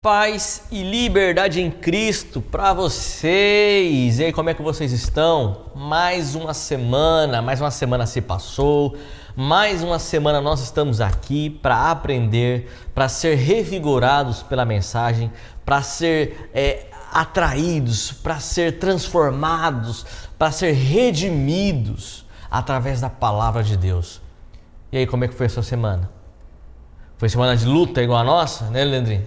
Paz e liberdade em Cristo para vocês. E aí, como é que vocês estão? Mais uma semana se passou. Mais uma semana nós estamos aqui para aprender, para ser revigorados pela mensagem, para ser atraídos, para ser transformados, para ser redimidos através da palavra de Deus. E aí, como é que foi a sua semana? Foi semana de luta igual a nossa, né, Leandrinho?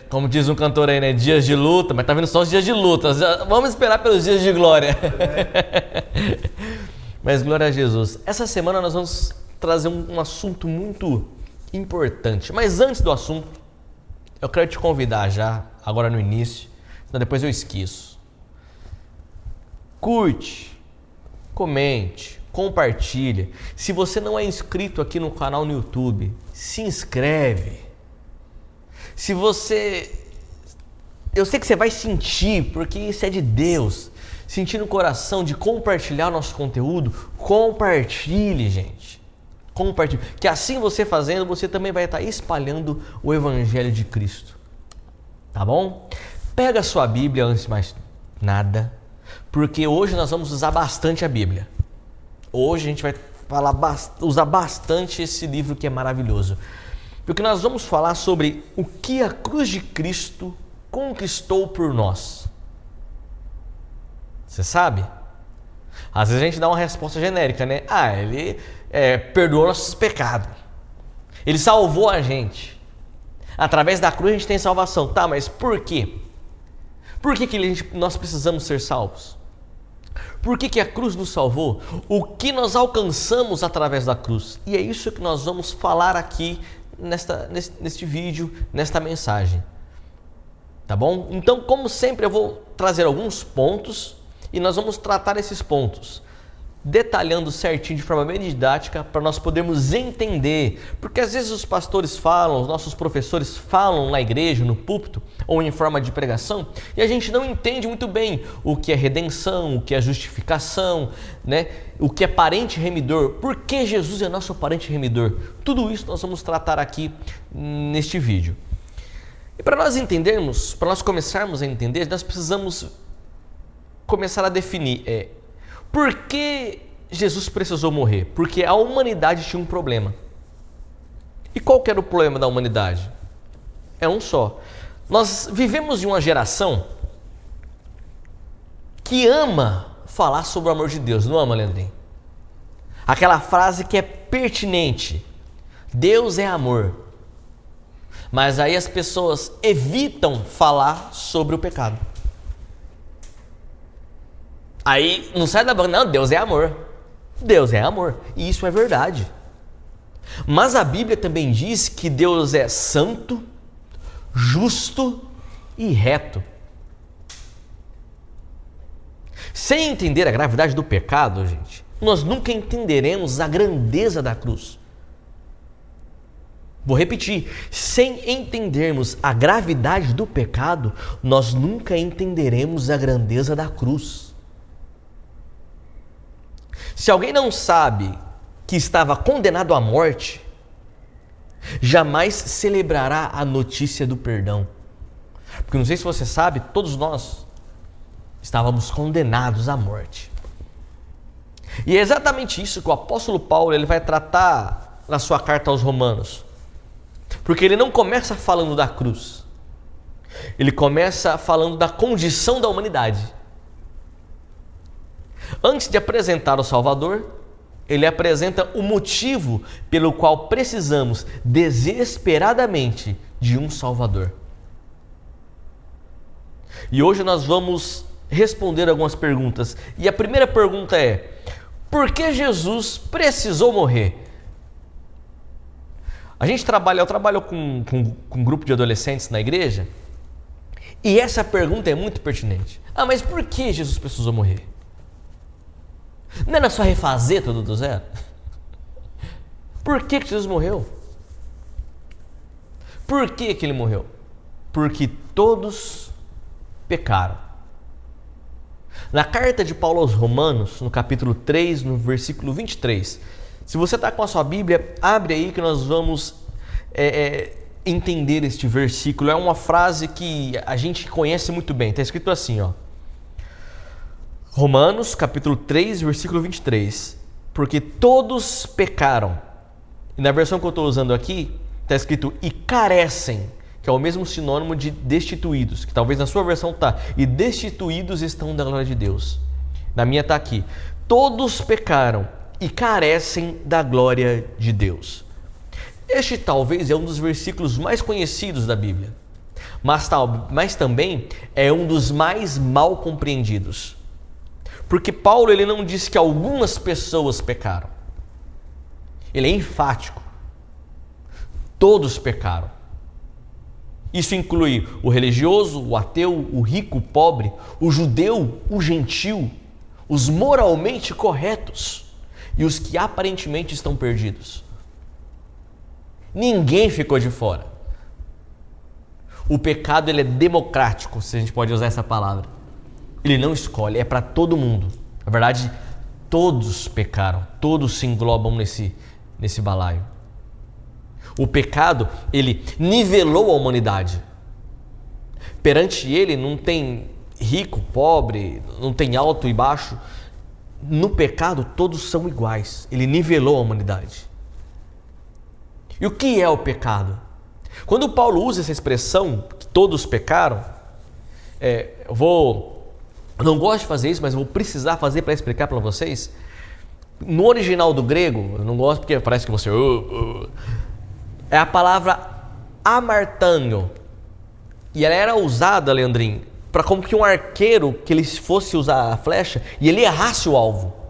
Como diz um cantor aí, né? Dias de luta, mas tá vendo só os dias de luta. Vamos esperar pelos dias de glória. Mas glória a Jesus. Essa semana nós vamos trazer um assunto muito importante. Mas antes do assunto, eu quero te convidar já, agora no início, senão depois eu esqueço. Curte, comente, compartilha. Se você não é inscrito aqui no canal no YouTube, se inscreve. Se você... Eu sei que você vai sentir, porque isso é de Deus. Sentir no coração de compartilhar o nosso conteúdo, compartilhe, gente. Compartilhe. Que assim você fazendo, você também vai estar espalhando o Evangelho de Cristo. Tá bom? Pega a sua Bíblia antes de mais nada, porque hoje nós vamos usar bastante a Bíblia. Hoje a gente vai usar bastante esse livro que é maravilhoso. Porque nós vamos falar sobre o que a cruz de Cristo conquistou por nós. Você sabe? Às vezes a gente dá uma resposta genérica, né? Ele perdoou nossos pecados. Ele salvou a gente. Através da cruz a gente tem salvação. Tá, mas por quê? Por que nós precisamos ser salvos? Por que a cruz nos salvou? O que nós alcançamos através da cruz? E é isso que nós vamos falar aqui neste vídeo, nesta mensagem. Tá bom? Então, como sempre, eu vou trazer alguns pontos e nós vamos tratar esses pontos, detalhando certinho de forma bem didática para nós podermos entender, porque às vezes os pastores falam, os nossos professores falam na igreja, no púlpito ou em forma de pregação e a gente não entende muito bem o que é redenção, o que é justificação, né? O que é parente remidor, por que Jesus é nosso parente remidor. Tudo isso nós vamos tratar aqui neste vídeo. E para nós entendermos, para nós começarmos a entender, nós precisamos começar a definir por que Jesus precisou morrer? Porque a humanidade tinha um problema. E qual que era o problema da humanidade? É um só. Nós vivemos em uma geração que ama falar sobre o amor de Deus, não ama, Leandrinho? Aquela frase que é pertinente. Deus é amor. Mas aí as pessoas evitam falar sobre o pecado. Aí não sai da boca, não, Deus é amor. Deus é amor. E isso é verdade. Mas a Bíblia também diz que Deus é santo, justo e reto. Sem entender a gravidade do pecado, gente, nós nunca entenderemos a grandeza da cruz. Vou repetir, sem entendermos a gravidade do pecado, nós nunca entenderemos a grandeza da cruz. Se alguém não sabe que estava condenado à morte, jamais celebrará a notícia do perdão. Porque não sei se você sabe, todos nós estávamos condenados à morte. E é exatamente isso que o apóstolo Paulo ele vai tratar na sua carta aos Romanos. Porque ele não começa falando da cruz. Ele começa falando da condição da humanidade. Antes de apresentar o Salvador, ele apresenta o motivo pelo qual precisamos desesperadamente de um Salvador. E hoje nós vamos responder algumas perguntas. E a primeira pergunta é: por que Jesus precisou morrer? Eu trabalho com um grupo de adolescentes na igreja e essa pergunta é muito pertinente. Mas por que Jesus precisou morrer? Não era só refazer tudo do zero? Por que Jesus morreu? Por que ele morreu? Porque todos pecaram. Na carta de Paulo aos Romanos, no capítulo 3, no versículo 23, se você está com a sua Bíblia, abre aí que nós vamos entender este versículo. É uma frase que a gente conhece muito bem. Está escrito assim, ó. Romanos, capítulo 3, versículo 23. Porque todos pecaram. E na versão que eu estou usando aqui, está escrito e carecem, que é o mesmo sinônimo de destituídos, que talvez na sua versão está, e destituídos estão da glória de Deus. Na minha está aqui, todos pecaram e carecem da glória de Deus. Este talvez é um dos versículos mais conhecidos da Bíblia, mas também é um dos mais mal compreendidos. Porque Paulo ele não diz que algumas pessoas pecaram. Ele é enfático. Todos pecaram. Isso inclui o religioso, o ateu, o rico, o pobre, o judeu, o gentil, os moralmente corretos e os que aparentemente estão perdidos. Ninguém ficou de fora. O pecado ele é democrático, se a gente pode usar essa palavra. Ele não escolhe, é para todo mundo. Na verdade, todos pecaram, todos se englobam nesse balaio. O pecado, ele nivelou a humanidade. Perante ele não tem rico, pobre, não tem alto e baixo. No pecado, todos são iguais. Ele nivelou a humanidade. E o que é o pecado? Quando Paulo usa essa expressão, que todos pecaram, eu não gosto de fazer isso, mas eu vou precisar fazer para explicar para vocês. No original do grego, eu não gosto porque parece que você... é a palavra amartanho. E ela era usada, Leandrinho, para como que um arqueiro, que ele fosse usar a flecha e ele errasse o alvo.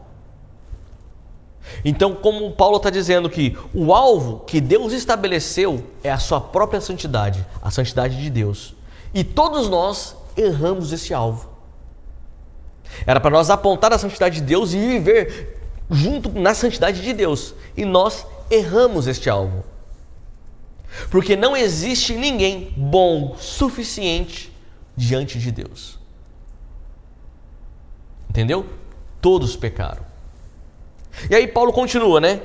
Então, como Paulo está dizendo que o alvo que Deus estabeleceu é a sua própria santidade, a santidade de Deus. E todos nós erramos esse alvo. Era para nós apontar a santidade de Deus e viver junto na santidade de Deus. E nós erramos este alvo. Porque não existe ninguém bom suficiente diante de Deus. Entendeu? Todos pecaram. E aí Paulo continua, né?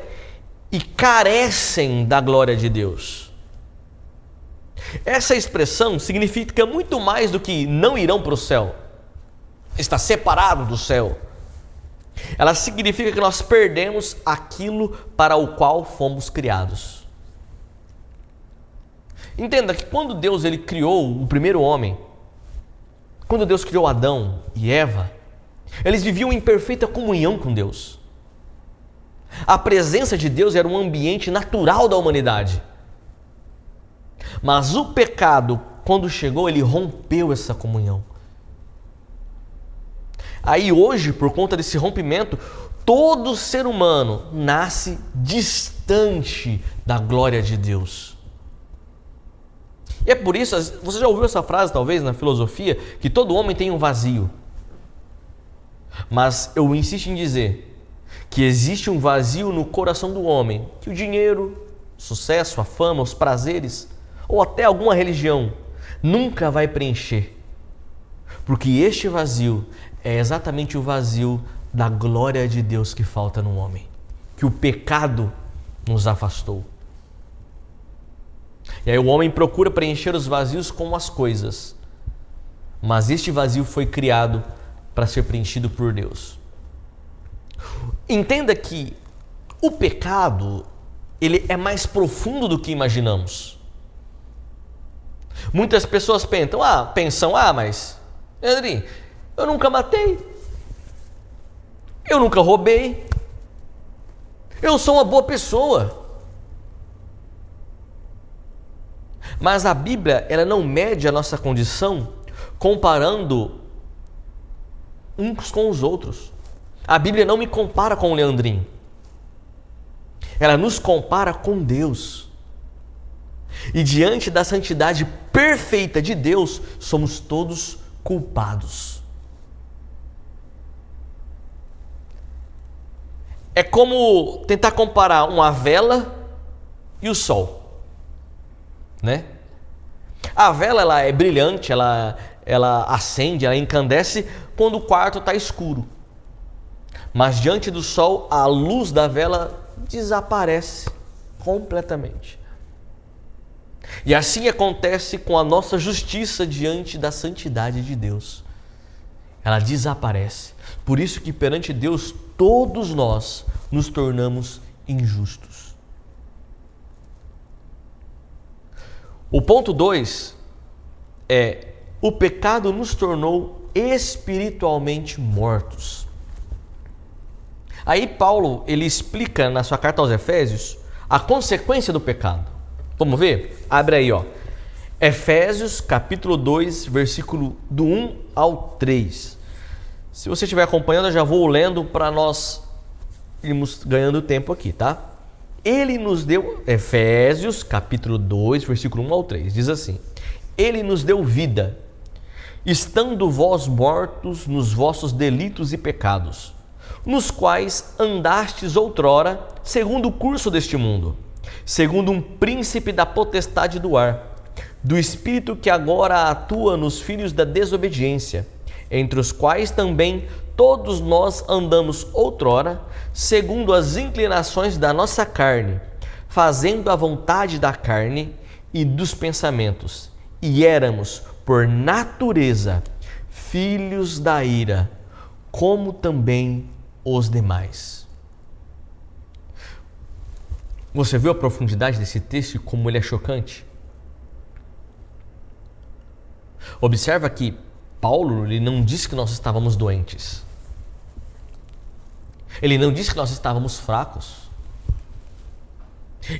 E carecem da glória de Deus. Essa expressão significa muito mais do que não irão para o céu. Está separado do céu. Ela significa que nós perdemos aquilo para o qual fomos criados. Entenda que quando Deus ele criou o primeiro homem, quando Deus criou Adão e Eva, eles viviam em perfeita comunhão com Deus. A presença de Deus era um ambiente natural da humanidade. Mas o pecado, quando chegou, ele rompeu essa comunhão. Aí hoje, por conta desse rompimento, todo ser humano nasce distante da glória de Deus. E é por isso, você já ouviu essa frase talvez na filosofia, que todo homem tem um vazio. Mas eu insisto em dizer que existe um vazio no coração do homem, que o dinheiro, o sucesso, a fama, os prazeres, ou até alguma religião, nunca vai preencher. Porque este vazio é exatamente o vazio da glória de Deus que falta no homem, que o pecado nos afastou. E aí o homem procura preencher os vazios com as coisas, mas este vazio foi criado para ser preenchido por Deus. Entenda que o pecado, ele é mais profundo do que imaginamos. Muitas pessoas pensam, mas Andrinho, eu nunca matei, eu nunca roubei, eu sou uma boa pessoa. Mas a Bíblia, ela não mede a nossa condição comparando uns com os outros. A Bíblia não me compara com o Leandrinho. Ela nos compara com Deus. E diante da santidade perfeita de Deus, somos todos culpados. É como tentar comparar uma vela e o sol. Né? A vela ela é brilhante, ela acende, ela encandece quando o quarto está escuro. Mas diante do sol, a luz da vela desaparece completamente. E assim acontece com a nossa justiça diante da santidade de Deus. Ela desaparece. Por isso que perante Deus todos nós nos tornamos injustos. O ponto 2 é: o pecado nos tornou espiritualmente mortos. Aí Paulo, ele explica na sua carta aos Efésios a consequência do pecado. Vamos ver? Abre aí, ó. Efésios capítulo 2, versículo do 1 ao 3. Se você estiver acompanhando, eu já vou lendo para nós irmos ganhando tempo aqui, tá? Ele nos deu, Efésios capítulo 2, versículo 1 ao 3, diz assim: Ele nos deu vida, estando vós mortos nos vossos delitos e pecados, nos quais andastes outrora, segundo o curso deste mundo, segundo um príncipe da potestade do ar, do espírito que agora atua nos filhos da desobediência, entre os quais também todos nós andamos outrora, segundo as inclinações da nossa carne, fazendo a vontade da carne e dos pensamentos, e éramos, por natureza, filhos da ira, como também os demais. Você viu a profundidade desse texto e como ele é chocante? Observa que Paulo, ele não disse que nós estávamos doentes. Ele não disse que nós estávamos fracos.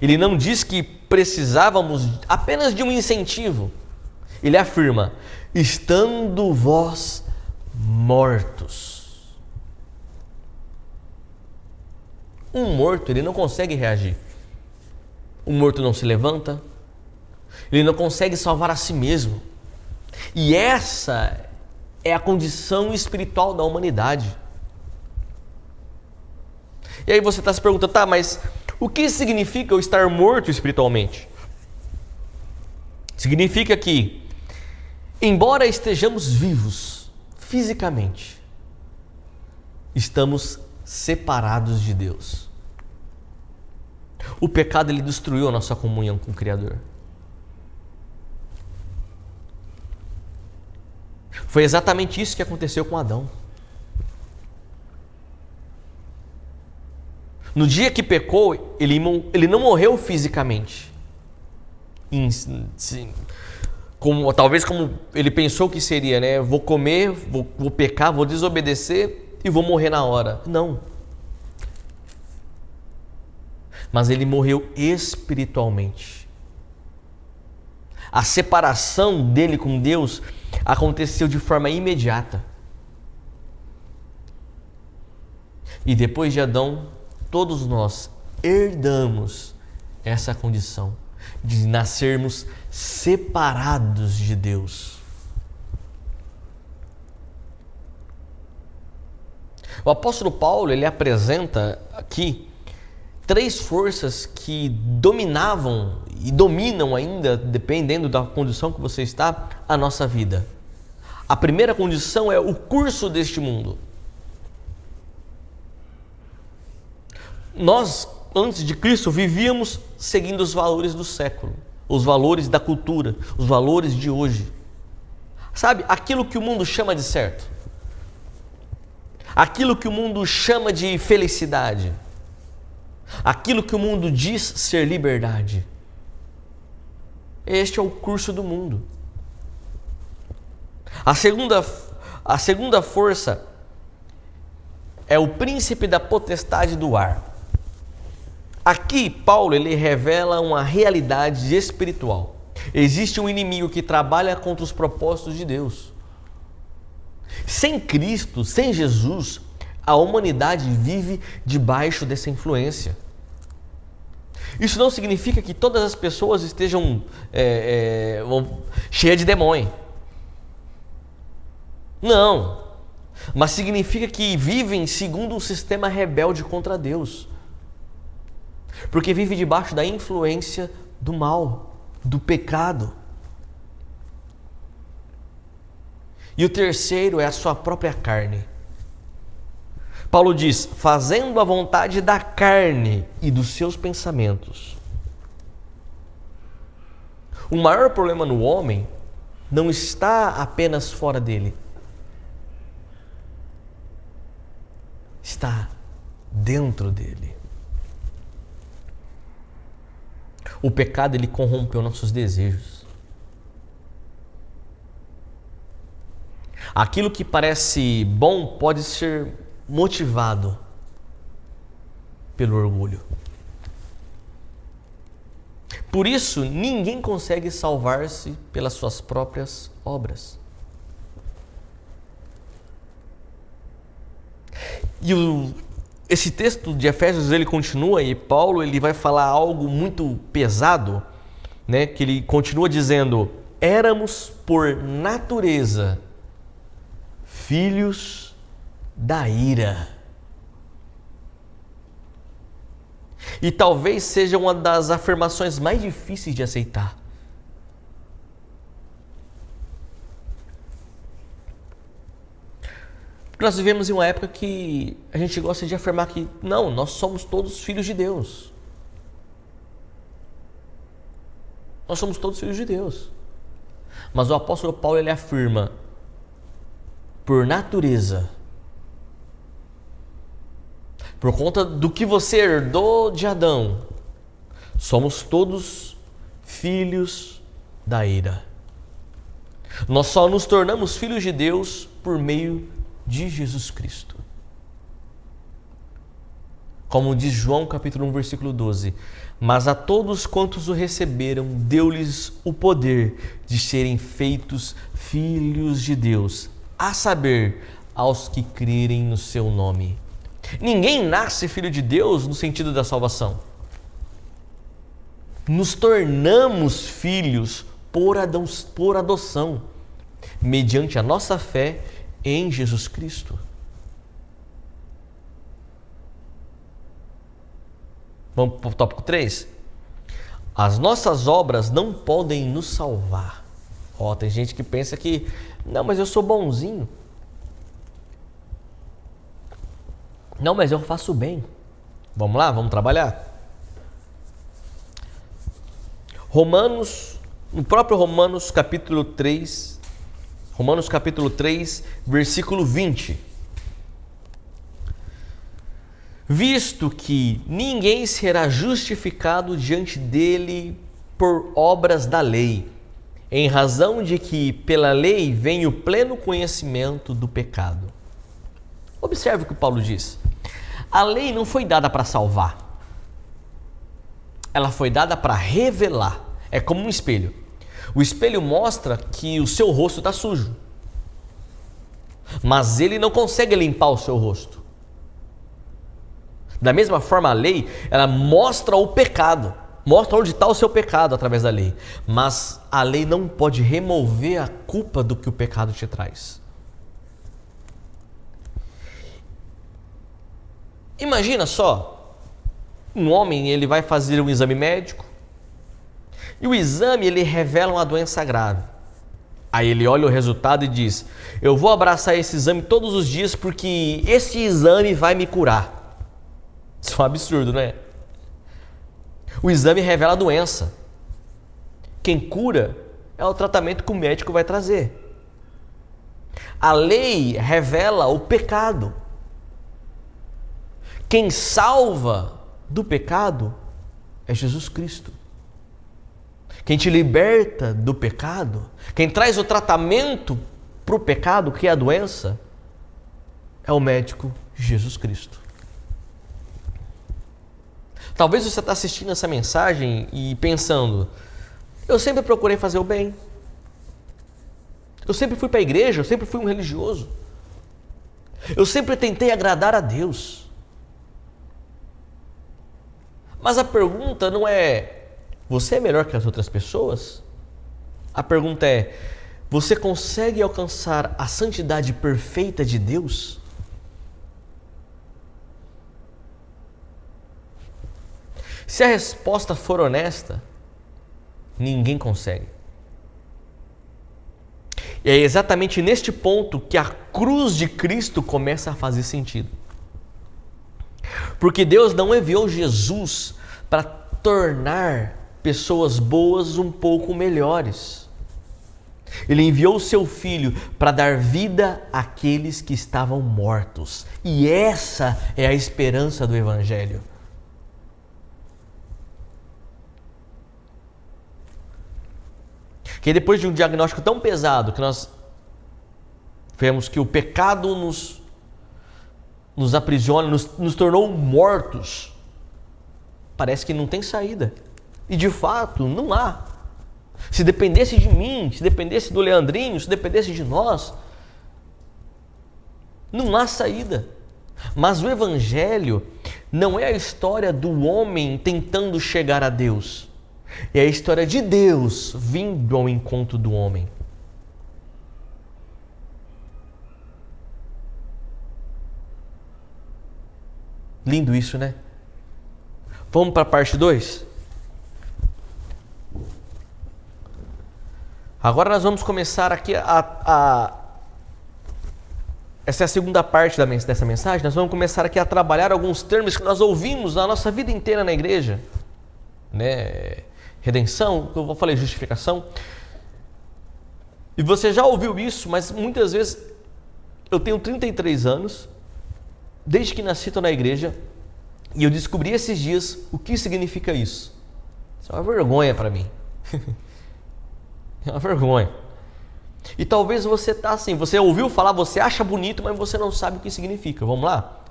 Ele não diz que precisávamos apenas de um incentivo. Ele afirma: estando vós mortos. Um morto, ele não consegue reagir. Um morto não se levanta. Ele não consegue salvar a si mesmo. E essa é a condição espiritual da humanidade. E aí você está se perguntando: tá, mas o que significa eu estar morto espiritualmente? Significa que, embora estejamos vivos fisicamente, estamos separados de Deus. O pecado, ele destruiu a nossa comunhão com o Criador. Foi exatamente isso que aconteceu com Adão. No dia que pecou, ele não morreu fisicamente. Talvez como ele pensou que seria, né? Vou comer, vou pecar, vou desobedecer e vou morrer na hora. Não. Mas ele morreu espiritualmente. A separação dele com Deus aconteceu de forma imediata. E depois de Adão, todos nós herdamos essa condição de nascermos separados de Deus. O apóstolo Paulo, ele apresenta aqui 3 forças que dominavam e dominam ainda, dependendo da condição que você está, a nossa vida. A primeira condição é o curso deste mundo. Nós, antes de Cristo, vivíamos seguindo os valores do século, os valores da cultura, os valores de hoje. Sabe, aquilo que o mundo chama de certo, aquilo que o mundo chama de felicidade, aquilo que o mundo diz ser liberdade. Este é o curso do mundo. A segunda força é o príncipe da potestade do ar. Aqui, Paulo, ele revela uma realidade espiritual. Existe um inimigo que trabalha contra os propósitos de Deus. Sem Cristo, sem Jesus, a humanidade vive debaixo dessa influência. Isso não significa que todas as pessoas estejam cheias de demônio. Não. Mas significa que vivem segundo um sistema rebelde contra Deus. Porque vive debaixo da influência do mal, do pecado. E o terceiro é a sua própria carne. Paulo diz: fazendo a vontade da carne e dos seus pensamentos. O maior problema no homem não está apenas fora dele, está dentro dele. O pecado, ele corrompeu nossos desejos. Aquilo que parece bom pode ser motivado pelo orgulho. Por isso, ninguém consegue salvar-se pelas suas próprias obras. E esse texto de Efésios, ele continua, e Paulo ele vai falar algo muito pesado, né? Que ele continua dizendo: éramos por natureza filhos da ira. E talvez seja uma das afirmações mais difíceis de aceitar. Porque nós vivemos em uma época que a gente gosta de afirmar que não, nós somos todos filhos de Deus. Nós somos todos filhos de Deus. Mas o apóstolo Paulo ele afirma: por natureza, por conta do que você herdou de Adão, somos todos filhos da ira. Nós só nos tornamos filhos de Deus por meio de Jesus Cristo. Como diz João capítulo 1, versículo 12: mas a todos quantos o receberam, deu-lhes o poder de serem feitos filhos de Deus, a saber, aos que crerem no seu nome. Ninguém nasce filho de Deus no sentido da salvação. Nos tornamos filhos por adoção, mediante a nossa fé em Jesus Cristo. Vamos para o tópico 3? As nossas obras não podem nos salvar. Tem gente que pensa que, não, mas eu sou bonzinho. Não, mas eu faço bem. Vamos lá, vamos trabalhar. No próprio Romanos capítulo 3, versículo 20. Visto que ninguém será justificado diante dele por obras da lei, em razão de que pela lei vem o pleno conhecimento do pecado. Observe o que Paulo diz. A lei não foi dada para salvar. Ela foi dada para revelar. É como um espelho. O espelho mostra que o seu rosto está sujo. Mas ele não consegue limpar o seu rosto. Da mesma forma, a lei, ela mostra o pecado. Mostra onde está o seu pecado através da lei. Mas a lei não pode remover a culpa do que o pecado te traz. Imagina só, um homem ele vai fazer um exame médico e o exame ele revela uma doença grave. Aí ele olha o resultado e diz: eu vou abraçar esse exame todos os dias porque esse exame vai me curar. Isso é um absurdo, né? O exame revela a doença. Quem cura é o tratamento que o médico vai trazer. A lei revela o pecado. Quem salva do pecado é Jesus Cristo. Quem te liberta do pecado, quem traz o tratamento para o pecado, que é a doença, é o médico Jesus Cristo. Talvez você está assistindo essa mensagem e pensando: eu sempre procurei fazer o bem. Eu sempre fui para a igreja, eu sempre fui um religioso. Eu sempre tentei agradar a Deus. Mas a pergunta não é: você é melhor que as outras pessoas? A pergunta é: você consegue alcançar a santidade perfeita de Deus? Se a resposta for honesta, ninguém consegue. E é exatamente neste ponto que a cruz de Cristo começa a fazer sentido. Porque Deus não enviou Jesus para tornar pessoas boas um pouco melhores. Ele enviou o seu Filho para dar vida àqueles que estavam mortos. E essa é a esperança do Evangelho. Que depois de um diagnóstico tão pesado, que nós vemos que o pecado nos aprisiona, nos tornou mortos, parece que não tem saída. E de fato, não há. Se dependesse de mim, se dependesse do Leandrinho, se dependesse de nós, não há saída. Mas o Evangelho não é a história do homem tentando chegar a Deus. É a história de Deus vindo ao encontro do homem. Lindo isso, né? Vamos para a parte 2? Agora nós vamos começar aqui essa é a segunda parte dessa mensagem. Nós vamos começar aqui a trabalhar alguns termos que nós ouvimos na nossa vida inteira na igreja, né? Redenção, eu falei justificação. E você já ouviu isso, mas muitas vezes eu tenho 33 anos, desde que nasci estou na igreja, e eu descobri esses dias o que significa isso. Isso é uma vergonha para mim. É uma vergonha. E talvez você está assim, você ouviu falar, você acha bonito, mas você não sabe o que significa. Vamos lá?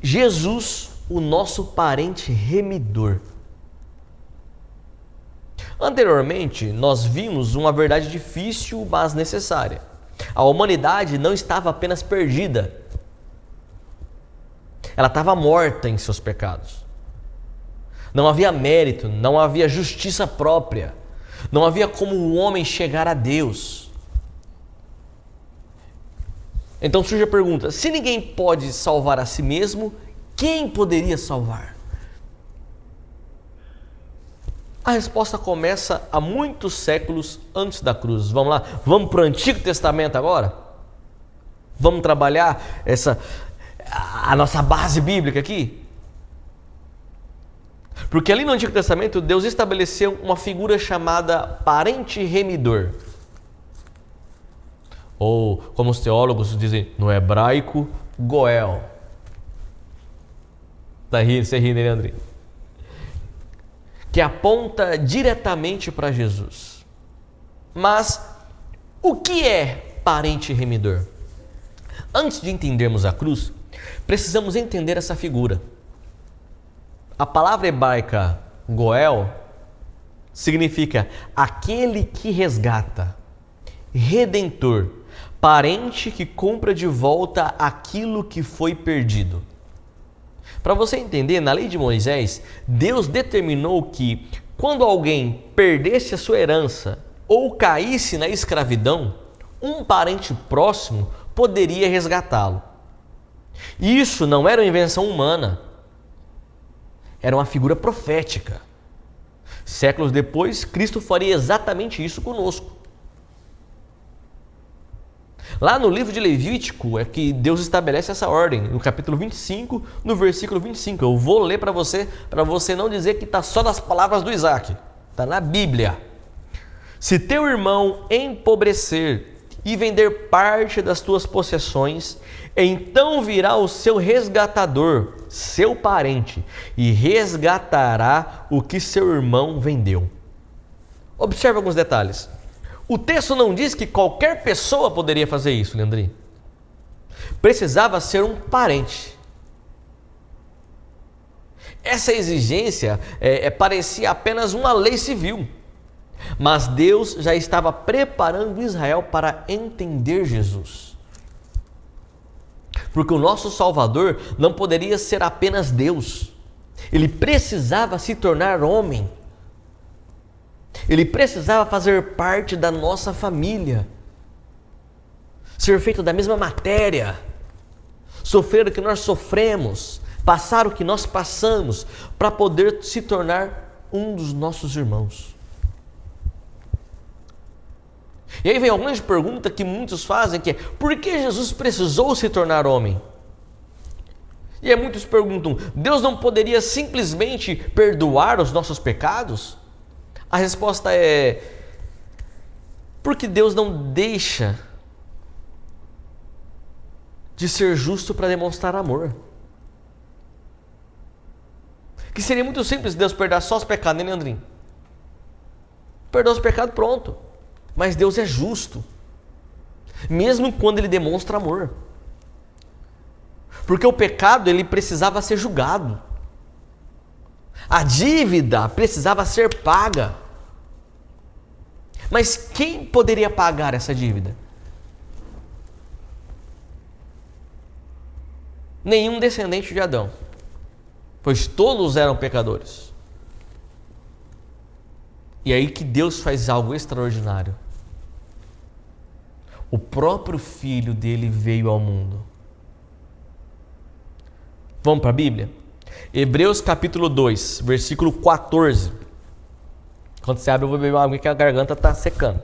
Jesus, o nosso parente remidor. Anteriormente, nós vimos uma verdade difícil, mas necessária. A humanidade não estava apenas perdida. Ela estava morta em seus pecados. Não havia mérito, não havia justiça própria. Não havia como o homem chegar a Deus. Então surge a pergunta: se ninguém pode salvar a si mesmo, quem poderia salvar? A resposta começa há muitos séculos antes da cruz. Vamos lá? Vamos para o Antigo Testamento agora? Vamos trabalhar a nossa base bíblica aqui? Porque ali no Antigo Testamento, Deus estabeleceu uma figura chamada parente remidor. Ou, como os teólogos dizem no hebraico, Goel. Tá rindo, você ri, né, Leandrinho? Que aponta diretamente para Jesus. Mas o que é parente remidor? Antes de entendermos a cruz, precisamos entender essa figura. A palavra hebraica Goel significa aquele que resgata, redentor, parente que compra de volta aquilo que foi perdido. Para você entender, na lei de Moisés, Deus determinou que quando alguém perdesse a sua herança ou caísse na escravidão, um parente próximo poderia resgatá-lo. Isso não era uma invenção humana, era uma figura profética. Séculos depois, Cristo faria exatamente isso conosco. Lá no livro de Levítico é que Deus estabelece essa ordem, no capítulo 25, no versículo 25. Eu vou ler para você não dizer que está só nas palavras do Isaac. Está na Bíblia. Se teu irmão empobrecer e vender parte das tuas possessões, então virá o seu resgatador, seu parente, e resgatará o que seu irmão vendeu. Observe alguns detalhes. O texto não diz que qualquer pessoa poderia fazer isso, Leandrinho. Precisava ser um parente. Essa exigência parecia apenas uma lei civil. Mas Deus já estava preparando Israel para entender Jesus. Porque o nosso Salvador não poderia ser apenas Deus. Ele precisava se tornar homem. Ele precisava fazer parte da nossa família, ser feito da mesma matéria, sofrer o que nós sofremos, passar o que nós passamos, para poder se tornar um dos nossos irmãos. E aí vem a grande pergunta que muitos fazem, que é: por que Jesus precisou se tornar homem? E aí muitos perguntam: Deus não poderia simplesmente perdoar os nossos pecados? A resposta é: porque Deus não deixa de ser justo para demonstrar amor. Que seria muito simples Deus perdoar só os pecados, né, Leandrinho? Perdoa os pecados, pronto. Mas Deus é justo, mesmo quando Ele demonstra amor. Porque o pecado, ele precisava ser julgado. A dívida precisava ser paga. Mas quem poderia pagar essa dívida? Nenhum descendente de Adão, pois todos eram pecadores. E aí que Deus faz algo extraordinário. O próprio Filho dele veio ao mundo. Vamos para a Bíblia? Hebreus capítulo 2, versículo 14. Quando você abre, eu vou beber uma água que a garganta está secando.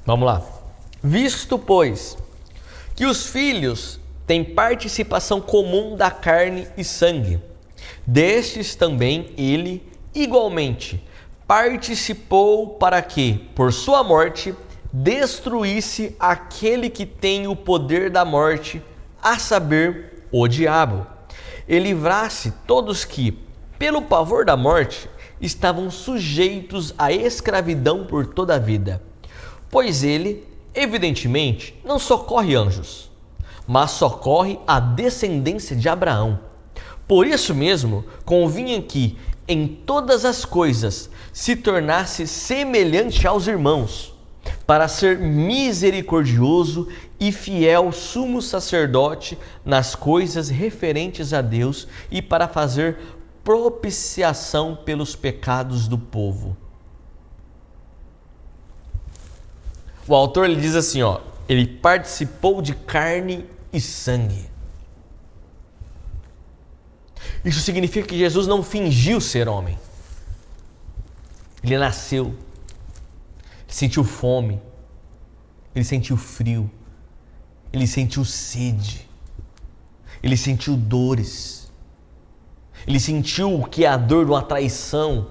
Vamos lá. Visto, pois, que os filhos têm participação comum da carne e sangue, destes também ele, igualmente, participou para que, por sua morte, destruísse aquele que tem o poder da morte, a saber, o diabo, e livrasse todos que, pelo pavor da morte, estavam sujeitos à escravidão por toda a vida. Pois ele, evidentemente, não socorre anjos, mas socorre a descendência de Abraão. Por isso mesmo, convinha que, em todas as coisas, se tornasse semelhante aos irmãos, para ser misericordioso e fiel sumo sacerdote nas coisas referentes a Deus e para fazer propiciação pelos pecados do povo. O autor ele diz assim, ele participou de carne e sangue. Isso significa que Jesus não fingiu ser homem. Ele nasceu, ele sentiu fome, ele sentiu frio, ele sentiu sede, ele sentiu dores, ele sentiu o que é a dor de uma traição,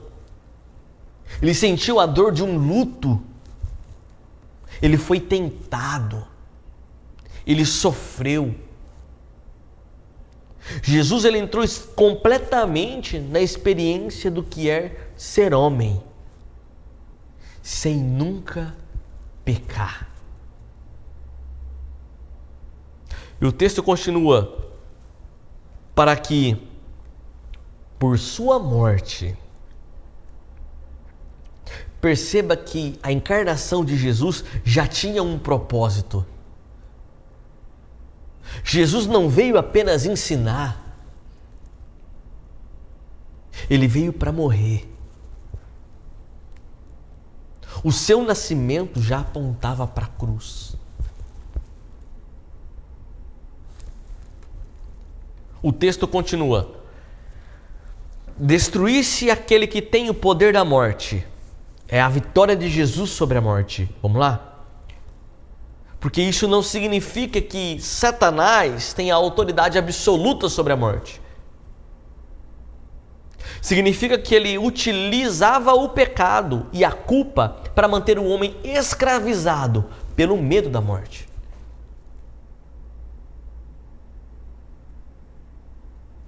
ele sentiu a dor de um luto, ele foi tentado, ele sofreu. Jesus ele entrou completamente na experiência do que é ser homem, sem nunca pecar. E o texto continua: para que, por sua morte, perceba que a encarnação de Jesus já tinha um propósito. Jesus não veio apenas ensinar, ele veio para morrer. O seu nascimento já apontava para a cruz. O texto continua: destruísse aquele que tem o poder da morte. É a vitória de Jesus sobre a morte. Vamos lá? Porque isso não significa que Satanás tenha autoridade absoluta sobre a morte. Significa que ele utilizava o pecado e a culpa para manter o homem escravizado pelo medo da morte.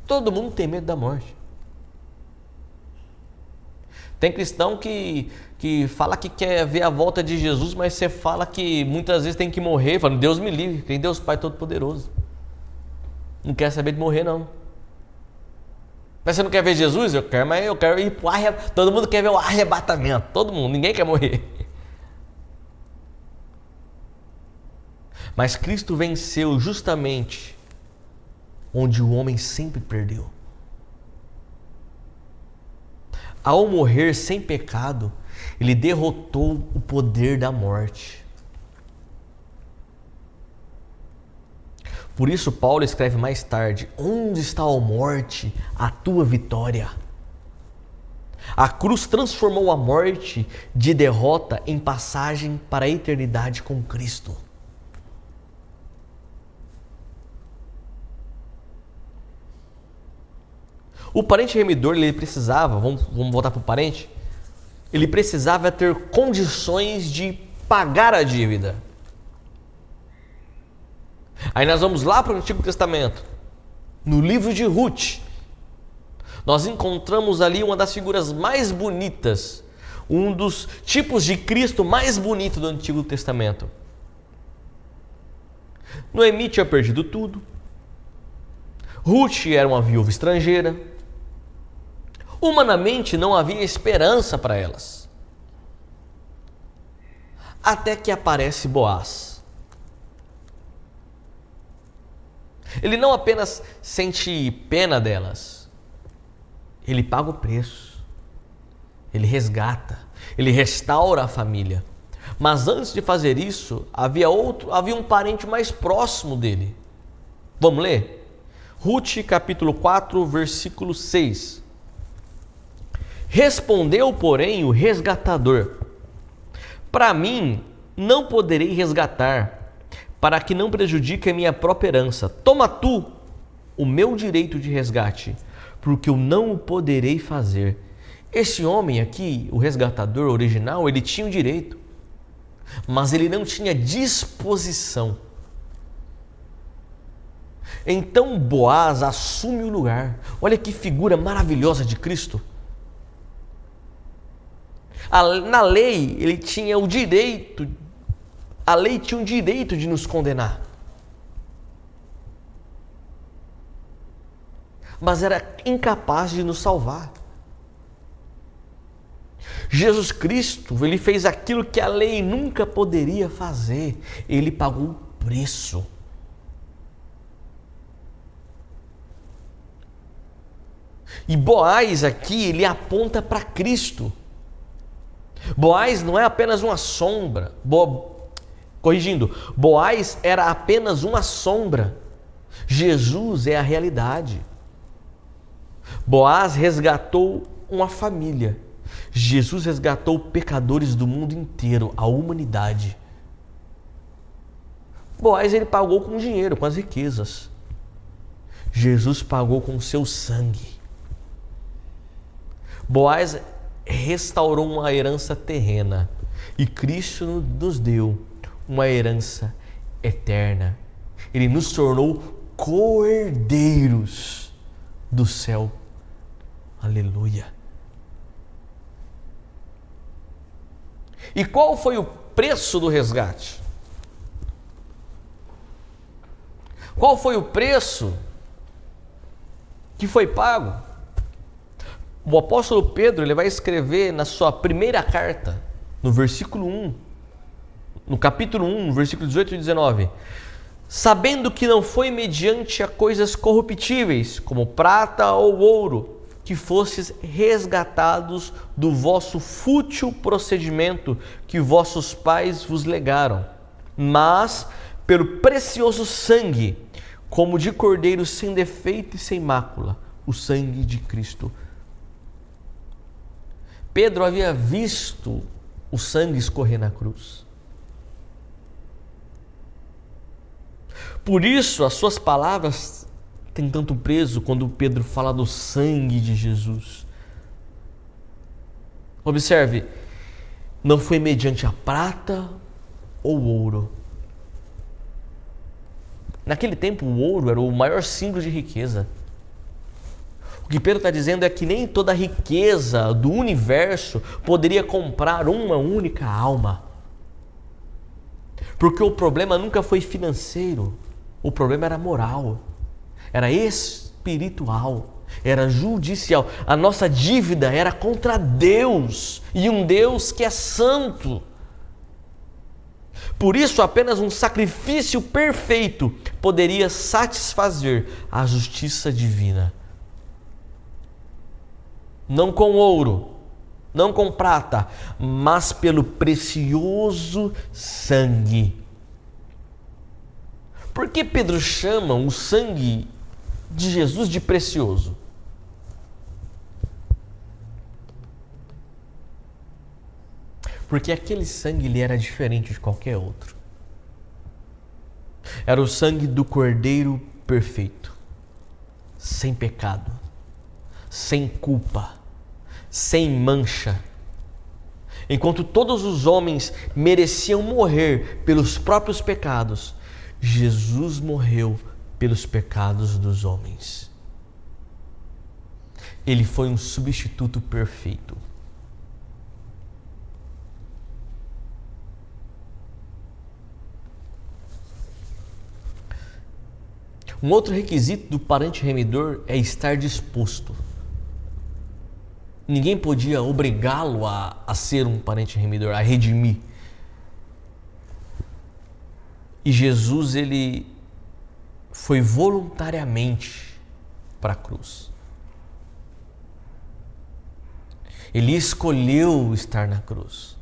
Todo mundo tem medo da morte. Tem cristão que fala que quer ver a volta de Jesus, mas você fala que muitas vezes tem que morrer, falando: Deus me livre, tem Deus Pai Todo-Poderoso. Não quer saber de morrer, não. Mas você não quer ver Jesus? Eu quero, mas eu quero ir para o arrebatamento. Todo mundo quer ver o arrebatamento. Todo mundo, ninguém quer morrer. Mas Cristo venceu justamente onde o homem sempre perdeu. Ao morrer sem pecado, ele derrotou o poder da morte. Por isso Paulo escreve mais tarde: onde está, ó morte, a tua vitória? A cruz transformou a morte de derrota em passagem para a eternidade com Cristo. O parente remidor, ele precisava, vamos voltar para o parente, ele precisava ter condições de pagar a dívida. Aí nós vamos lá para o Antigo Testamento, no livro de Ruth. Nós encontramos ali uma das figuras mais bonitas, um dos tipos de Cristo mais bonito do Antigo Testamento. Noemi tinha perdido tudo. Ruth era uma viúva estrangeira. Humanamente não havia esperança para elas. Até que aparece Boaz. Ele não apenas sente pena delas, ele paga o preço. Ele resgata, ele restaura a família. Mas antes de fazer isso, havia um parente mais próximo dele. Vamos ler? Ruth capítulo 4, versículo 6. Respondeu, porém, o resgatador: para mim não poderei resgatar, para que não prejudique a minha própria herança. Toma tu o meu direito de resgate, porque eu não o poderei fazer. Esse homem aqui, o resgatador original, ele tinha o direito, mas ele não tinha disposição. Então Boaz assume o lugar. Olha que figura maravilhosa de Cristo. Na lei, ele tinha o direito, a lei tinha o direito de nos condenar. Mas era incapaz de nos salvar. Jesus Cristo, ele fez aquilo que a lei nunca poderia fazer. Ele pagou o preço. E Boaz aqui, ele aponta para Cristo. Boaz não é apenas uma sombra. Boaz era apenas uma sombra. Jesus é a realidade. Boaz resgatou uma família. Jesus resgatou pecadores do mundo inteiro, a humanidade. Boaz, ele pagou com dinheiro, com as riquezas. Jesus pagou com seu sangue. Boaz restaurou uma herança terrena e Cristo nos deu uma herança eterna. Ele nos tornou co-herdeiros do céu. Aleluia. E qual foi o preço do resgate? Qual foi o preço que foi pago? O apóstolo Pedro, ele vai escrever na sua primeira carta, no versículo 1, no capítulo 1, no versículo 18 e 19: sabendo que não foi mediante a coisas corruptíveis, como prata ou ouro, que fostes resgatados do vosso fútil procedimento que vossos pais vos legaram, mas pelo precioso sangue, como de cordeiro sem defeito e sem mácula, o sangue de Cristo. Pedro havia visto o sangue escorrer na cruz. Por isso, as suas palavras têm tanto peso quando Pedro fala do sangue de Jesus. Observe, não foi mediante a prata ou ouro. Naquele tempo, o ouro era o maior símbolo de riqueza. O que Pedro está dizendo é que nem toda a riqueza do universo poderia comprar uma única alma. Porque o problema nunca foi financeiro, o problema era moral, era espiritual, era judicial. A nossa dívida era contra Deus, e um Deus que é santo. Por isso, apenas um sacrifício perfeito poderia satisfazer a justiça divina. Não com ouro, não com prata, mas pelo precioso sangue. Por que Pedro chama o sangue de Jesus de precioso? Porque aquele sangue ele era diferente de qualquer outro. Era o sangue do Cordeiro perfeito, sem pecado, sem culpa, sem mancha. Enquanto todos os homens mereciam morrer pelos próprios pecados, Jesus morreu pelos pecados dos homens. Ele foi um substituto perfeito. Um outro requisito do parente remidor é estar disposto. Ninguém podia obrigá-lo a ser um parente remidor, a redimir. E Jesus, ele foi voluntariamente para a cruz. Ele escolheu estar na cruz.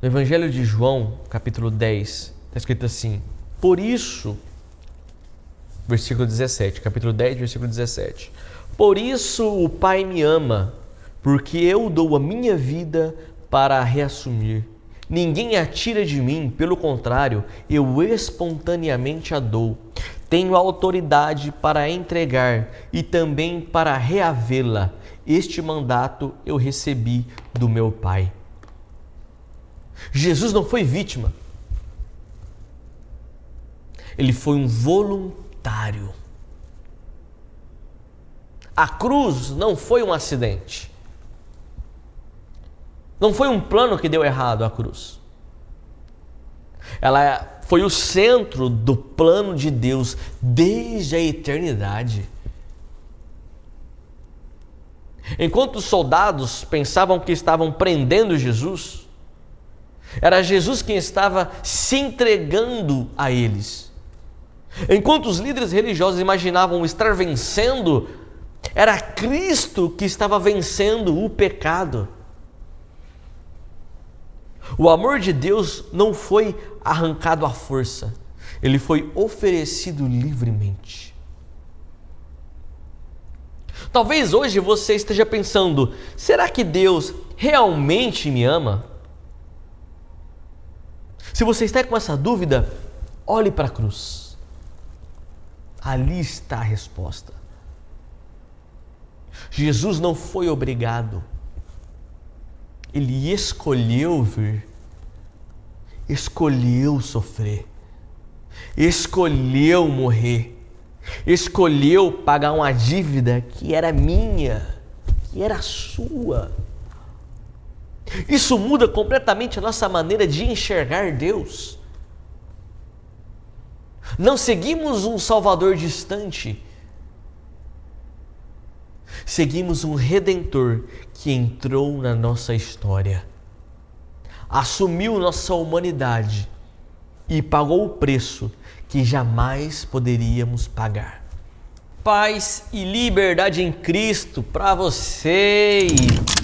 No Evangelho de João, capítulo 10, está escrito assim: por isso, versículo 17, capítulo 10, versículo 17. Por isso o Pai me ama, porque eu dou a minha vida para a reassumir. Ninguém a tira de mim, pelo contrário, eu espontaneamente a dou. Tenho autoridade para a entregar e também para reavê-la. Este mandato eu recebi do meu Pai. Jesus não foi vítima. Ele foi um voluntário. A cruz não foi um acidente. Não foi um plano que deu errado a cruz. Ela foi o centro do plano de Deus desde a eternidade. Enquanto os soldados pensavam que estavam prendendo Jesus, era Jesus quem estava se entregando a eles. Enquanto os líderes religiosos imaginavam estar vencendo, era Cristo que estava vencendo o pecado. O amor de Deus não foi arrancado à força, ele foi oferecido livremente. Talvez hoje você esteja pensando: será que Deus realmente me ama? Se você está com essa dúvida, olhe para a cruz. Ali está a resposta. Jesus não foi obrigado. Ele escolheu vir, escolheu sofrer, escolheu morrer, escolheu pagar uma dívida que era minha, que era sua. Isso muda completamente a nossa maneira de enxergar Deus. Não seguimos um Salvador distante, seguimos um Redentor que entrou na nossa história, assumiu nossa humanidade e pagou o preço que jamais poderíamos pagar. Paz e liberdade em Cristo para vocês!